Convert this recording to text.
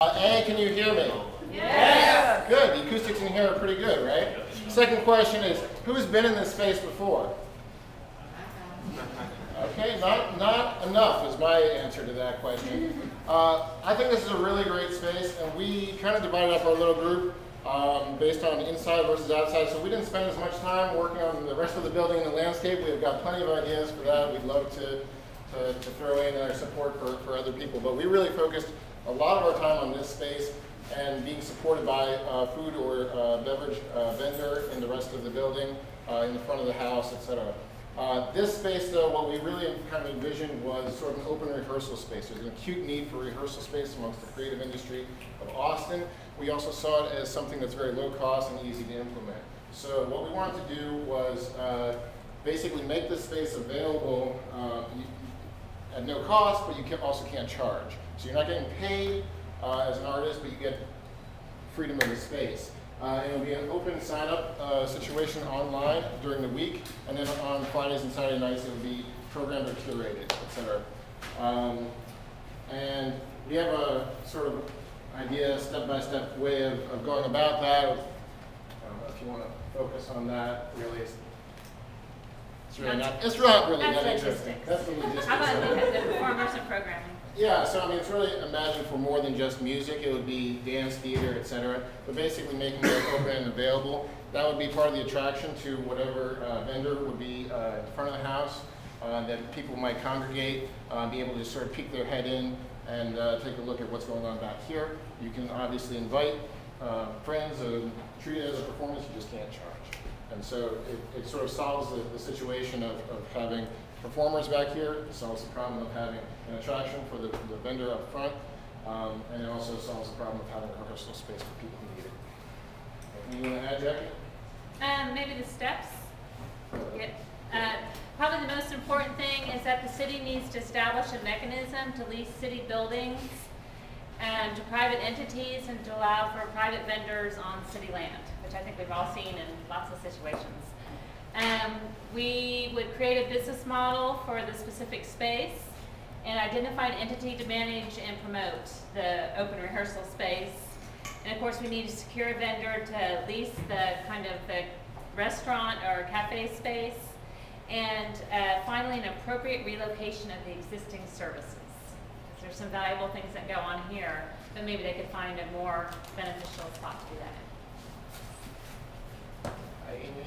A, can you hear me? Yes. Good. The acoustics in here are pretty good, right? Second question is, who's been in this space before? Okay, not enough is my answer to that question. I think this is a really great space, and we kind of divided up our little group based on inside versus outside, so we didn't spend as much time working on the rest of the building and the landscape. We've got plenty of ideas for that. We'd love to throw in our support for other people, but we really focused a lot of our time on this space and being supported by a food or beverage vendor in the rest of the building, in the front of the house, etc. This space, though, what we really kind of envisioned was sort of an open rehearsal space. There's an acute need for rehearsal space amongst the creative industry of Austin. We also saw it as something that's very low cost and easy to implement. So what we wanted to do was basically make this space available at no cost, but you also can't charge. So you're not getting paid as an artist, but you get freedom of the space. It'll be an open sign-up situation online during the week, and then on Fridays and Saturday nights it will be programmed or curated, etc. And we have a sort of idea, step-by-step way of going about that. I don't know if you want to focus on that, really. It's really not really that interesting. That's the logistics. How about the performers and programming? Yeah, so I mean, it's really imagined for more than just music. It would be dance, theater, etc. But basically making it open and available. That would be part of the attraction to whatever vendor would be in front of the house, that people might congregate, be able to sort of peek their head in and take a look at what's going on back here. You can obviously invite friends and treat it as a performance. You just can't charge. And so it sort of solves the situation of having performers back here. It solves the problem of having an attraction for the vendor up front, and it also solves the problem of having a rehearsal space for people who need it. Anything you want to add, Jackie? Maybe the steps. Probably the most important thing is that the city needs to establish a mechanism to lease city buildings to private entities and to allow for private vendors on city land, which I think we've all seen in lots of situations. We would create a business model for the specific space and identify an entity to manage and promote the open rehearsal space. And of course we need to secure a vendor to lease the kind of the restaurant or cafe space. And finally, an appropriate relocation of the existing services. There's some valuable things that go on here, but maybe they could find a more beneficial spot to do that in. Hi, Amy.